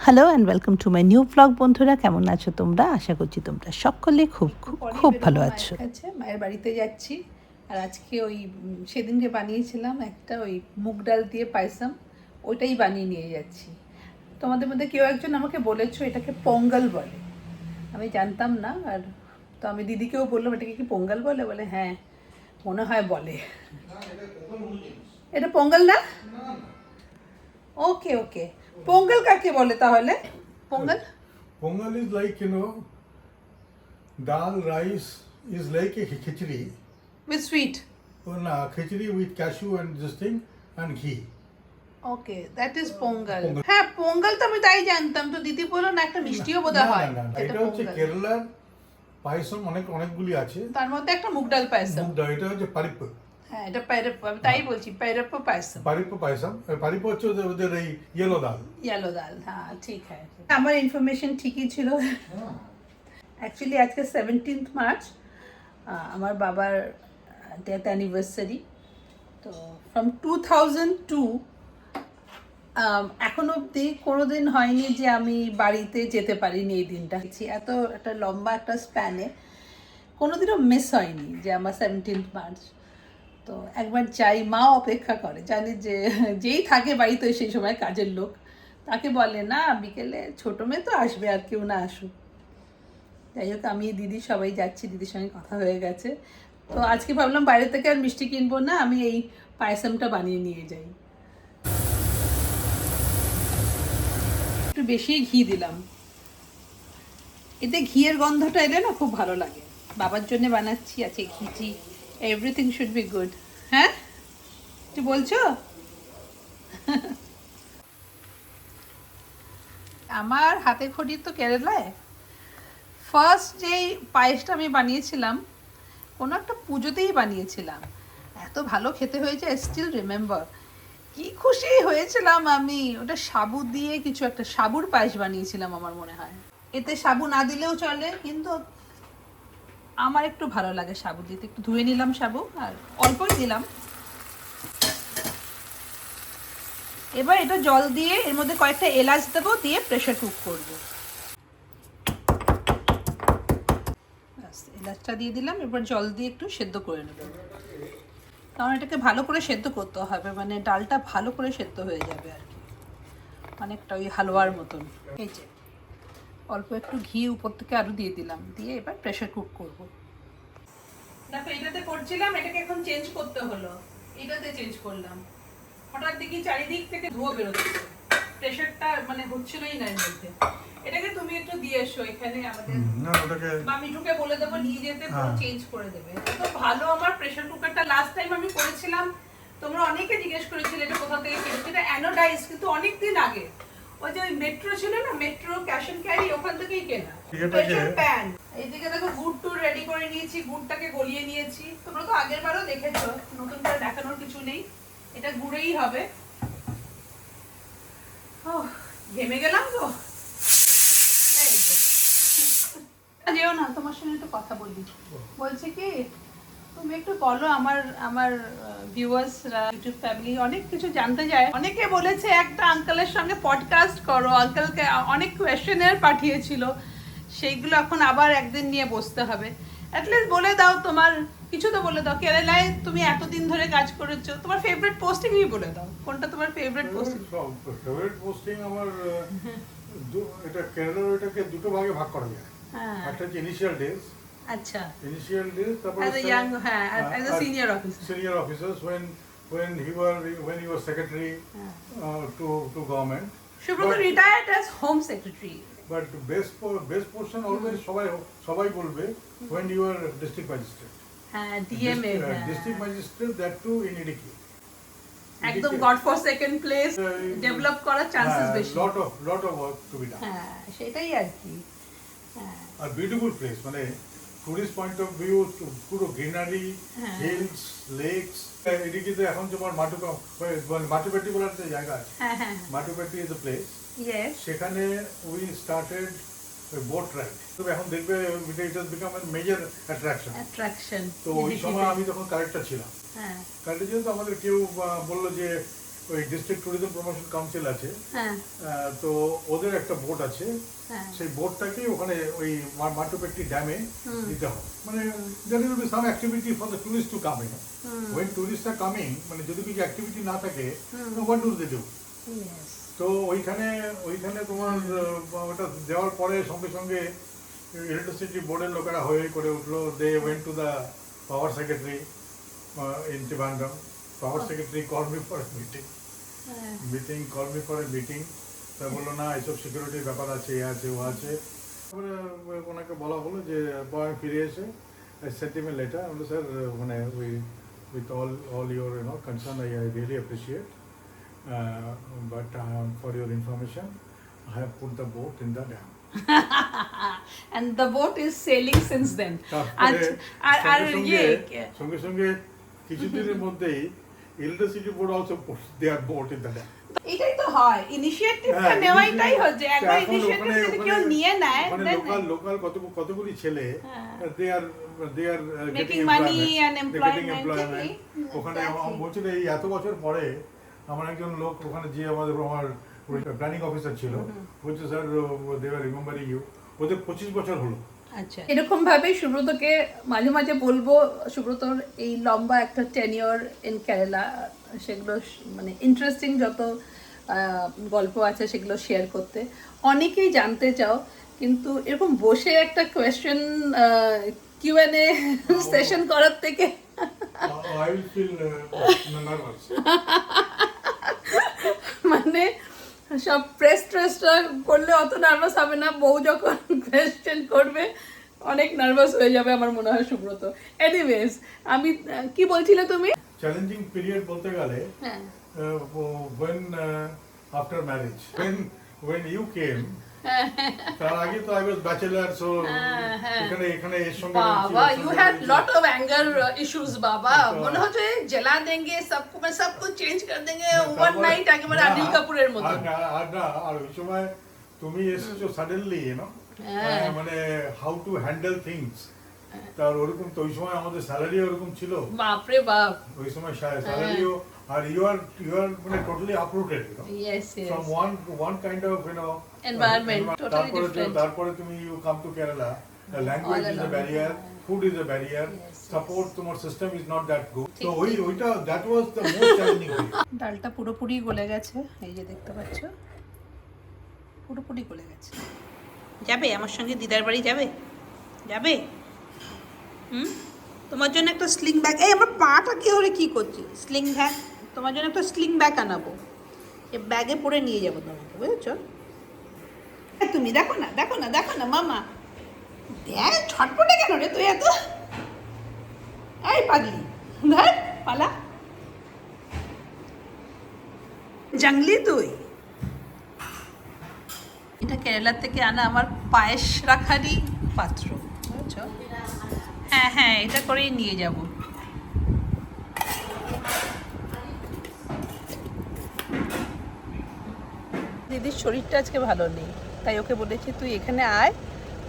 Hello and welcome to my new blog. বন্ধুরা, কেমন আছো তোমরা? আশা করছি তোমরা সকলে খুব খুব খুব ভালো আছো। মায়ের বাড়িতে যাচ্ছি। আর আজকে ওই সেদিনকে বানিয়েছিলাম একটা ওই মুগ ডাল দিয়ে পায়সাম, ওইটাই বানিয়ে নিয়ে যাচ্ছি। তোমাদের মধ্যে কেউ একজন আমাকে বলেছো এটাকে পোঙ্গল বলে, আমি জানতাম না। আর তো আমি দিদিকেও বললাম এটাকে কি পোঙ্গল বলে, বলে হ্যাঁ মনে হয় বলে। এটা পোঙ্গল না? ওকে ওকে, পোঙ্গল কাকে বলে তাহলে? Pongal Pongal is like, dal rice is like a khichdi. With sweet. Khichdi with cashew and this thing and ghee. Okay, that is Pongal. হ্যাঁ, পোঙ্গল তো আমি তাই জানতাম। তো দিদি বললো না একটা মিষ্টিও বোধহয় হয়। এটা হচ্ছে কেরালার পায়সম, অনেকগুলি আছে। তার মধ্যে একটা মুগ ডাল পায়সম। মুগ ডাল, এটা হচ্ছে পারিপ্প। হ্যাঁ, এটা পায়রাপ্পা, আমি তাই বলছি পায়রাপ্পা পায়সম। পারিপ্প পায়সম, পারিপ্প হচ্ছে ওদের এই ইয়েলো ডাল। ইয়েলো ডাল, হ্যাঁ ঠিক হ্যাঁ। আমার ইনফরমেশন ঠিকই ছিল। অ্যাকচুয়ালি আজকে 17th মার্চ আমার বাবার ডেথ অ্যানিভার্সারি। তো ফ্রম 2002 এখন অবধি কোনোদিন হয়নি যে আমি বাড়িতে যেতে পারিনি এই দিনটা। এত একটা লম্বা একটা স্প্যানে কোনোদিনও মিস হয়নি যে আমার 17th মার্চ। তো একবার যাই, মা অপেক্ষা করে, জানি যে যেই থাকে বাড়িতে সেই সময় কাজের লোক, তাকে বলে না বিকেলে ছোটো মেয়ে তো আসবে, আর কেউ না আসুক। যাই হোক, আমি দিদি সবাই যাচ্ছি, দিদির সঙ্গে কথা হয়ে গেছে। তো আজকে ভাবলাম বাইরে থেকে আর মিষ্টি কিনবো না, আমি এই পায়সামটা বানিয়ে নিয়ে যাই। একটু বেশি ঘি দিলাম, এতে ঘিয়ের গন্ধটা এলে না খুব ভালো লাগে। বাবার জন্য বানাচ্ছি, আছে ঘিচি, এভরিথিং শুড বি গুড। হ্যাঁ, কিছু বলছো? আমার হাতে খড়ি তো কেরালায় ফার্স্ট যেই পায়েসটা আমি বানিয়েছিলাম, কোনো একটা পুজোতেই বানিয়েছিলাম, এত ভালো খেতে হয়েছে, আই স্টিল রিমেম্বার। কি খুশি হয়েছিলাম আমি। ওটা সাবু দিয়ে কিছু একটা সাবুর পায়েস বানিয়েছিলাম আমার মনে হয়। এতে সাবু না দিলেও চলে, কিন্তু আমার একটু ভালো লাগে সাবু দিতে। একটু ধুয়ে নিলাম সাবু, আর অল্পই দিলাম। এবার এটা জল দিয়ে এর মধ্যে কয়েকটা এলাচ দেবো, দিয়ে প্রেশার কুক করবো। এলাচটা দিয়ে দিলাম, এবার জল দিয়ে একটু সেদ্ধ করে নেব, কারণ এটাকে ভালো করে সেদ্ধ করতে হবে, মানে ডালটা ভালো করে সেদ্ধ হয়ে যাবে আর কি, অনেকটা ওই হালুয়ার মতন। এই যে অল্প একটু ঘি উপর থেকে আরও দিয়ে দিলাম, দিয়ে এবার প্রেশার কুক করবো। দেখো এটাতে করছিলাম, এটাকে এখন চেঞ্জ করতে হলো, এটাতে চেঞ্জ করলাম। হঠাৎ দেখি চারিদিক থেকে ধোঁয়া বেরোচ্ছে, প্রেশারটা মানে হচ্ছিলই না এর মধ্যে। এটাকে তুমি একটু দিয়ে এসো এখানে আমাদের, বা মিঠুকে বলে দেবো নিয়ে যেতে, পুরো চেঞ্জ করে দেবে। তো ভালো আমার প্রেশার কুকারটা, লাস্ট টাইম আমি করেছিলাম, তোমরা অনেকে জিজ্ঞেস করেছিলে এটা কোথা থেকে কিনেছো। এটা অ্যানোডাইজ, কিন্তু অনেকদিন আগে ওই যে ওই মেট্রো ছিল না, মেট্রো ক্যাশ এন্ড ক্যারি, ওখান থেকেই কেনা প্রেশার প্যান। এইদিকে দেখো গুড় টুর রেডি করে নিয়েছি, গুড়টাকে গলিয়ে নিয়েছি। তোমরা তো আগের বারও দেখেছো, নতুন করে দেখানোর কিছু নেই, এটা গুড়েই হবে। ঘেমে গেলাম তো, যেও না, তোমার সঙ্গে একটু কথা বলি। বলছে কি, তুমি একটু বলো, আমার ভিউয়ার্সরা, ইউটিউব ফ্যামিলি অনেক কিছু জানতে চায়। অনেকে বলেছে একটা আঙ্কেলের সঙ্গে পডকাস্ট করো, আঙ্কেলকে অনেক কোয়েশ্চেনের পাঠিয়েছিল, সেইগুলো এখন আবার একদিন নিয়ে বসতে হবে। অ্যাটলিস্ট বলে দাও তোমার কিছু, তো বলে দাও। কেরালায় তুমি এতদিন ধরে কাজ করেছো, তোমার ফেভারিট পোস্টিং বলে দাও, কোনটা তোমার ফেভারিট পোস্টিং? ফেভারিট পোস্টিং আমার এটা কেরালার, এটাকে দুটো ভাগে ভাগ করা যায়। একটা হচ্ছে ইনিশিয়াল ডেজ। আচ্ছা, ইনিশিয়াল ডেজ, তারপর as a young, as a senior officer. Senior officers when he was secretary to government. Shubhrata retired as home secretary. But best portion always সবাই বলবে when you are district magistrate. হ্যাঁ, DMA, district magistrate, that too in Idiki. একদম god for second place, develop করার chances বেশি। lot of work to be done. হ্যাঁ, সেটাই আর কি। A beautiful place, মানে টুরিস্ট পয়েন্ট অফ ভিউ, পুরো greenery, hills, lakes. এদিকে এখন তোমার মাটুপেটি বলার যে জায়গা আছে, মাটুপেটি ইজ দ্য প্লেস। সেখানে উই স্টার্টেড বোট রাইড। তো এখন দেখবে it has become a major attraction. তো ওই সময় আমি তখন কারেক্টর ছিলাম। কারেক্টর ছিলাম, তো আমাদের কেউ বললো যে ওই ডিস্ট্রিক্ট ট্যুরিজম প্রমোশন কাউন্সিল আছে, হ্যাঁ তো ওদের একটা বোট আছে, হ্যাঁ সেই বোটটাকে ওখানে ওই মাটুপেট্টি ড্যামে দিতে হবে। মানে there will be some activity for the tourists to come in. When tourists are coming, মানে যদি কিছু অ্যাক্টিভিটি না থাকে, what do they do? Yes. তো ওইখানে তোমার ওটা দেওয়ার পরে সঙ্গে সঙ্গে ইলেকট্রিসিটি বোর্ডের লোকেরা হয়ে করে উঠলো। They went to the power secretary in Trivandrum. Power secretary call me for meeting. তা বললো না, এইসব সিকিউরিটির ব্যাপার আছে, এ আছে, ও আছে। তারপরে ওনাকে বলা হলো যে আমি ফিরে এসে সেন্টিমেন্ট লেটার, বললো স্যার মানে with all your concern I really appreciate, but for your information, I have put the boat in the dam. And the boat is sailing since then. সঙ্গে সঙ্গে কিছুদিনের মধ্যেই electricity board also put their boat in the dam. এটাই তো হয়, ইনিশিয়েটিভটা নেওয়াটাই হচ্ছে। একবার ইনিশিয়েটিভ যদি কেউ নিয়ে নেয়, মানে লোকাল কতগুলি ছেলে they are making money and employment. ওখানে বলছিল এই এত বছর পরে আমার একজন লোক ওখানে যে আমার প্ল্যানিং অফিসার ছিল, বলছে sir they are remembering you, ওদের 25 বছর হলো। আচ্ছা, এরকম ভাবে সুব্রতকে মাঝে মাঝে বলবো, সুব্রতর এই লম্বা একটা টেনিওর ইন কেরালা, সেগুলো মানে ইন্টারেস্টিং যত গল্প আছে সেগুলো শেয়ার করতে। অনেকেই জানতে চাও, কিন্তু এরকম বসে একটা কোয়েশ্চেন Q&A সেশন করার থেকে I will feel nervous. মানে সব ট্রেসটা করলে অত নার্ভাস হবে না, বউ যখন কোয়েশ্চেন করবে অনেক নার্ভাস হয়ে যাবে আমার মনে হয় সুব্রত। এনিওয়েজ, আমি কি বলছিলে তুমি? চ্যালেঞ্জিং পিরিয়ড বলতে গেলে হ্যাঁ, when after marriage, when you came, তার আগে তো I was bachelor, so এখানে এর সঙ্গে বাবা you had lot of anger issues বাবা, মনে হচ্ছে জেলা দেंगे सबको, मैं सब कुछ चेंज कर देंगे overnight একেবারে অনিল কাপুরের মতো। আর ওই সময় তুমি এসেছো সাডেনলি, মানে হাউ টু হ্যান্ডেল থিংস। তার ওরকম তো ওই সময় আমাদের স্যালারি ওরকম ছিল, বাপ রে বাপ, ওই সময় স্যালারিও, আর ইউ আর মানে totally uprooted, yes from one kind of environment, totally different. তারপরে তুমি you come to Kerala, the language is a barrier, food is a barrier, support তোমার system is not that good, so ওইটা that was the most challenging thing. ডালটা পুরোপুরি গলে গেছে, এই যে দেখতে পাচ্ছ পুরোপুরি গলে গেছে। যাবে আমার সঙ্গে দিদার বাড়ি, যাবে? তোমার জন্য একটা স্লিং ব্যাগ, এই আমার পাটা কি হলে কি করছে, স্লিং ব্যাগ, তোমার জন্য একটা স্লিং ব্যাগ আনাবো, এ ব্যাগে পরে নিয়ে যাবো তোমাকে, বুঝেছো? তুমি দেখো না মামা, দেখ ছটপটে কেন রে তুই এত, এই পাগলি, ধর পালা, জাংলি তুই। এটা কেরালা থেকে আনা আমার পায়েস রাখারই পাত্র, বুঝেছো? হ্যাঁ, এটা করেই নিয়ে যাব। দিদির শরীরটা আজকে ভালো নেই, তাই ওকে বলেছি তুই এখানে আয়,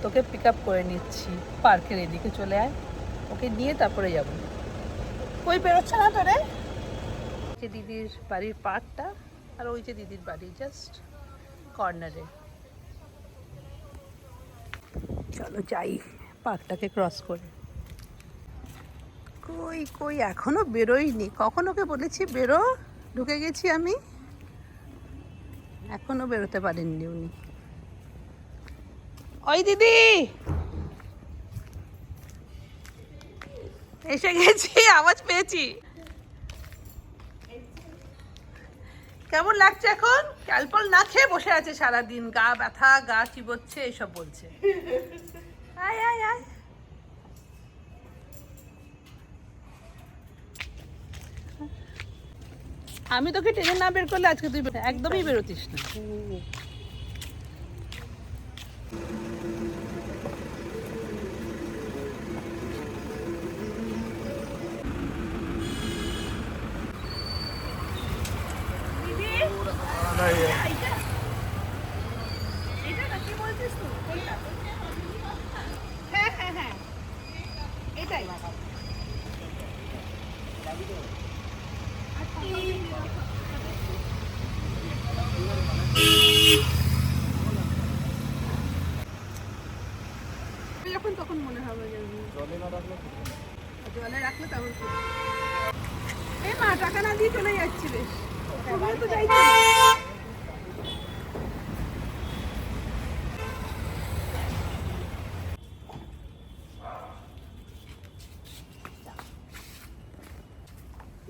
তোকে পিক আপ করে নিচ্ছি, পার্কের এদিকে চলে আয়, ওকে নিয়ে তারপরে যাব। কই বেরোচ্ছে না তোরে? যে দিদির বাড়ির পার্কটা, আর ওই যে দিদির বাড়ি জাস্ট কর্নারে। চলো যাই পার্কটাকে ক্রস করে। কই এখনো বেরোইনি, কখন ওকে বলেছি বেরো, ঢুকে গেছি আমি, এখনো বেরোতে পারেননি উনি। ওই দিদি এসে গেছি, আওয়াজ পেয়েছি। কেমন লাগছে এখন? ক্যালপল না খেয়ে বসে আছে সারাদিন, গা ব্যথা, গা চিবোচ্ছে, এইসব বলছে। আয় আয় আয়, আমি তোকে টেনে না বের করলে আজকে তুই একদমই বেরোতিস না। হ্যাঁ, এটাই যখন তখন মনে হবে যে জলে রাখলে তখন এই মা টাকা না দিয়ে চলে যাচ্ছি বেশ তো যাইতো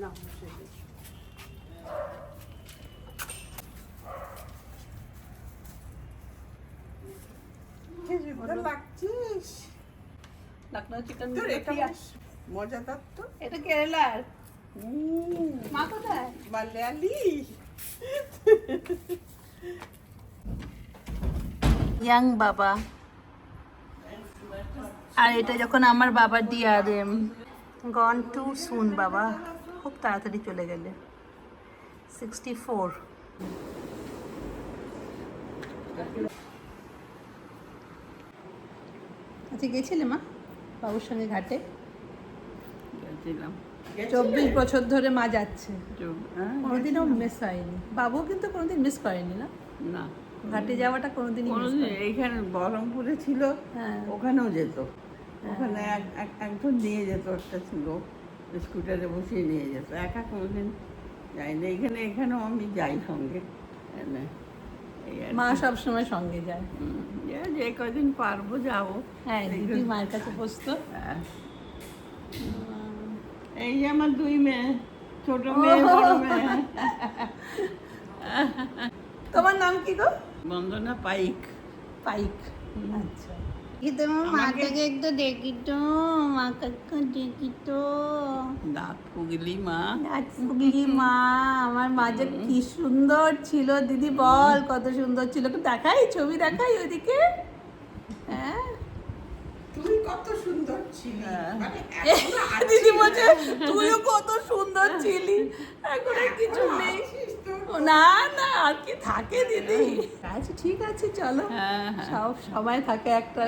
না। লাগছিস লখনৌ চিকেন মজাদার তো। এটা কেরালার মা কোথায় মালয়ালি। ইয়াং বাবা আর এটা যখন আমার বাবার ডিআরএম গন টু সুন বাবা খুব তাড়াতাড়ি চলে গেলে 64 আচ্ছা গেছিলে মা বাবুর সঙ্গে ঘাটে গেছিলাম 24 বছর ধরে মা যাচ্ছে কোনোদিনও মিস হয়নি বাবু কিন্তু কোনোদিন মিস করেনি না না ঘাটে যাওয়াটা কোনোদিনই মিস কোনোদিন করেনি এইখানে বহরমপুরে ছিল, হ্যাঁ ওখানেও যেত। ওখানে একজন নিয়ে যেত, একটা ছিল স্কুটারে বসিয়ে নিয়ে যেত। একা কোনোদিন যাইনি। এখানেও আমি যাই সঙ্গে। এই আর মা সব সময় সঙ্গে যায় যে কদিন পারবো যাবো। হ্যাঁ দিদি মায়ের কাছে বসতো হ্যাঁ। এই যে আমার দুই মেয়ে, ছোট মেয়ে বড় মেয়ে। তোমার নাম কি গো বন্দনা পাইক। পাইক আচ্ছা কিন্তু মাটাকে একটু দেখি তো মা কাকা দেখি তো দাঁত পুগলি মা। আজকে মা আমার মা যে কি সুন্দর ছিল দিদি বল কত সুন্দর ছিল একটু দেখাই ছবি দেখাই ওইদিকে হ্যাঁ তুই কত সুন্দর ছিলি। মানে দিদি বলছে তুইও কত সুন্দর ছিলি এখন আর কিছু নেই না না আর কি থাকে দিদি আচ্ছা ঠিক আছে চলো হ্যাঁ, হ্যাঁ। সব সময় থাকে একটা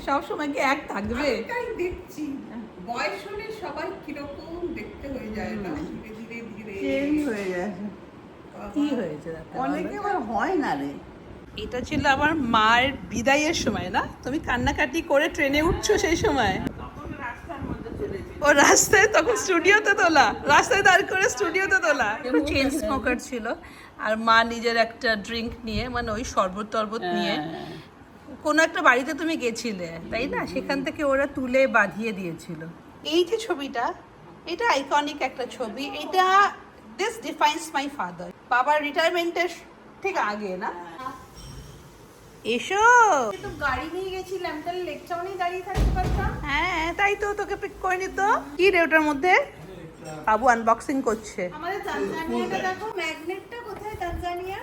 সব সময় কি এক থাকবে তাই দেখছি বয়স হলে সবাই কিরকম দেখতে হয়ে যায় না, ধীরে ধীরে ধীরে চেঞ্জ হয়ে যায়। কি হয়েছে দেখো? অনেকে আবার হয় না রে। এটা ছিল আমার মায়ের বিদায়ের সময় না তুমি কান্নাকাটি করে ট্রেনে উঠছো সেই সময় ও রাস্তায় তখন স্টুডিওতে তোলা রাস্তায় দাঁড় করে স্টুডিওতে তোলা চেন স্মোকার ছিল আর মা নিজের একটা ড্রিঙ্ক নিয়ে মানে ওই শরবত টরবত নিয়ে কোনো একটা বাড়িতে তুমি গেছিলে তাই না সেখান থেকে ওরা তুলে বাঁধিয়ে দিয়েছিল এই যে ছবিটা এটা আইকনিক একটা ছবি এটা দিস ডিফাইন্স মাই ফাদার বাবার রিটায়ারমেন্টের ঠিক আগে না এসো তো গাড়ি নিয়ে গেছিলাম তাহলে লেক টাউনেই দাঁড়িয়ে থাকতে পারতাম। হ্যাঁ তাই তো তোকে পিক করে নিত কি রে ওটার মধ্যে বাবু আনবক্সিং করছে আমাদের তানজানিয়াটা দেখো, ম্যাগনেটটা কোথায় তানজানিয়া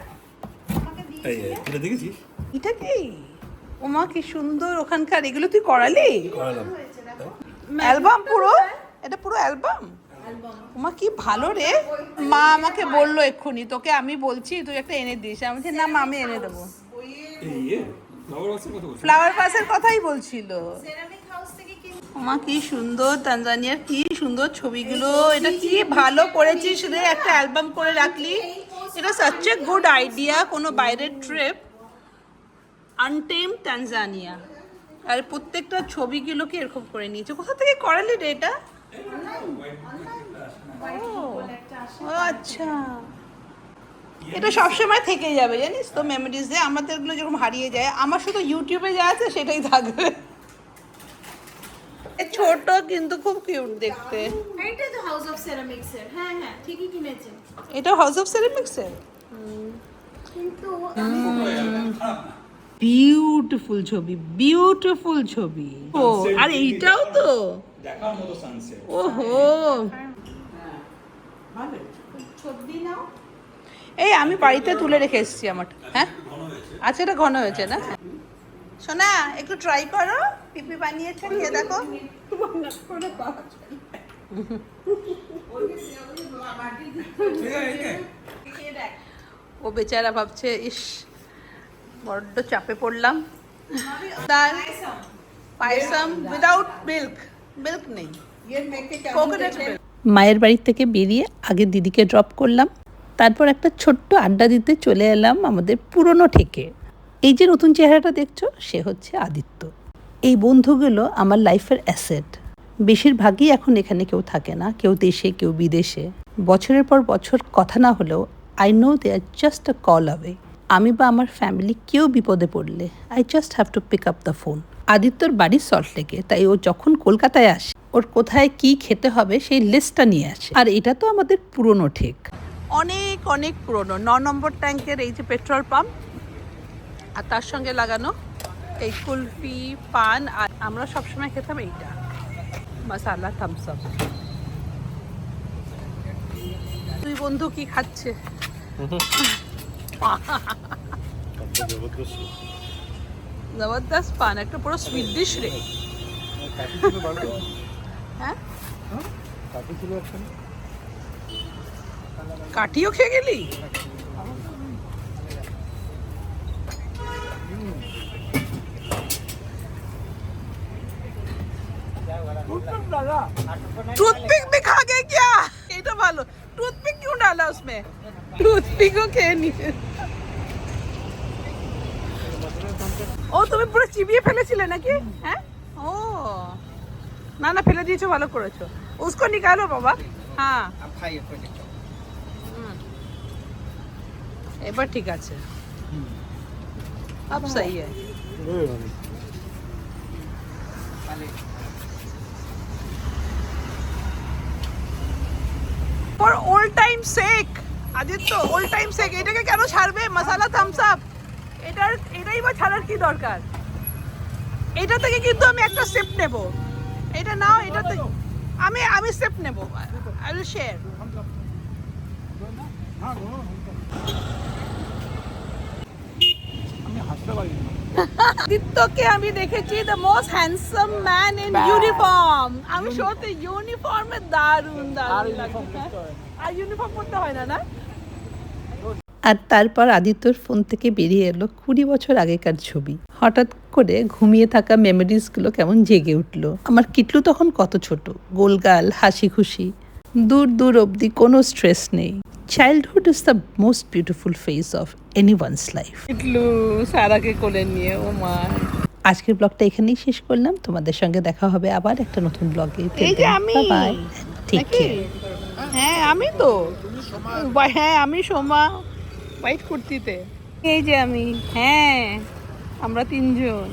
আমাকে দিয়েছিলে। এটা দেখেছিস? এটা কি ওমা কি সুন্দর ওখানকার এগুলো তুই করালি করালাম। হয়েছে দেখো অ্যালবাম পুরো এটা পুরো অ্যালবাম ওমা কি ভালো রে মা আমাকে বললো এক্ষুনি তোকে আমি বলছি তুই একটা এনে দিস আমি বলছি, না মা আমি এনে দেবো এই ফ্লাওয়ার ওয়াসের কথা বলছিস? ফ্লাওয়ার পাসের কথাই বলছিল সেরামিক হাউস থেকে কিনে ওমা কি সুন্দর তানজানিয়ার কি সুন্দর ছবিগুলো এটা কি ভালো করেছিস রে একটা অ্যালবাম করে রাখলি এটা সাচ এ গুড আইডিয়া কোনো বাইরের ট্রিপ আনটেম তানজানিয়া আর প্রত্যেকটা ছবিগুলোকে এরকম করে নিয়েছে কোথা থেকে করালি রে এটা ও আচ্ছা এটা সবসময় থেকে যাবে জানিস তো মেমোরিজে আমাদেরগুলো যেরকম হারিয়ে যায় আমার শুধু ইউটিউবে যা আছে সেটাই থাকবে ছোট কিন্তু খুব কিউট দেখতে এইটা তো হাউস অফ সেরামিক্স এর। হ্যাঁ হ্যাঁ ঠিকই কিনেছে এটা হাউস অফ সেরামিক্সের কিন্তু বিউটিফুল ছবি বিউটিফুল ছবি ও আর এইটাও তো দেখার মতো সানসেট। ওহো ছবি নাও এই আমি বাড়িতে তুলে রেখে এসেছি আমারটা হ্যাঁ আচ্ছা এটা ঘন হয়েছে না সোনা একটু ট্রাই করো পিপি বানিয়েছে খেয়ে দেখো ও বেচারা ভাবছে ইস বড্ড চাপে পড়লাম ডাল পায়সাম উইদাউট মিল্ক মিল্ক নেই কোকোনাট মিল্ক মায়ের বাড়ি থেকে বেরিয়ে আগে দিদিকে ড্রপ করলাম তারপর একটা ছোট্ট আড্ডা দিতে চলে এলাম আমাদের পুরনো ঠেকে। এই যে নতুন চেহারাটা দেখছো, সে হচ্ছে আদিত্য। এই বন্ধুগুলো আমার লাইফের অ্যাসেট। বেশিরভাগই এখন এখানে কেউ থাকে না, কেউ দেশে কেউ বিদেশে। বছরের পর বছর কথা না হলেও I know they are just a call away. আমি বা আমার ফ্যামিলি কেউ বিপদে পড়লে I just have to pick up the phone. আদিত্যর বাড়ি সল্টলেকে, তাই ও যখন কলকাতায় আসে ওর কোথায় কি খেতে হবে সেই লিস্টটা নিয়ে আসে। আর এটা তো আমাদের পুরনো ঠেক, অনেক অনেক পুরনো। 9 নম্বর ট্যাঙ্কের এই যে পেট্রোল পাম্প, আর তার সঙ্গে লাগানো এই কুলফি পান। আর আমরা সবসময় খেতাম এইটা মশালা থামস আপ। দুই বন্ধু কি খাচ্ছে? জবরদস্ত পান, একটা পুরো সুইট ডিশ রে। হ্যাঁ, কাঠিও খেয়ে গেলি? टूथपिक भी खा गए क्या? এটা ভালো। टूथपिक क्यों डाला उसमें? टूथपिक को খেয়ে নিয়ে। ও তুমি পুরো চিবিয়ে ফেলেছিলে নাকি? হ্যাঁ, ও না না, ফেলে দিয়েছো, ভালো করেছো। उसको निकालो बाबा। हाँ अब खाइए, कोई दिक्कत। এবার ঠিক আছে, अब सही है। For old time sake, Aditya old time sake এটাকে কেন ছাড়বে? মশালা থামস আপ, এটাই বা ছাড়ার কি দরকার? এটা থেকে কিন্তু আমি একটা স্টেপ নেব। এটা নাও, এটা থেকে আমি স্টেপ নেব। I will share. আদিত্যকে আমি দেখেছি the most handsome man in uniform. আমি সত্যি ইউনিফর্মে দারুণ দারুণ লাগছে। আর ইউনিফর্ম পরতে হয় না, না? আর তারপর আদিত্যর ফোন থেকে বেরিয়ে এলো 20 বছর আগেকার ছবি। হঠাৎ করে ঘুমিয়ে থাকা মেমোরিজগুলো কেমন জেগে উঠলো। আমার কিটলু তখন কত ছোট, গোলগাল, হাসি খুশি, দূর দূর অবধি কোনো স্ট্রেস নেই। Childhood is the most beautiful phase of anyone's life. Kitlu সারাকে কোলে নিয়ে, ও মা। আজকের ব্লগটা এখানেই শেষ করলাম। তোমাদের সঙ্গে দেখা হবে আবার একটা নতুন ব্লগে। এই যে আমি, বাই, ঠিক আছে। হ্যাঁ আমি তো, হ্যাঁ আমি সোমা হোয়াইট কুর্তিতে। এই যে আমি, হ্যাঁ আমরা 3 জন।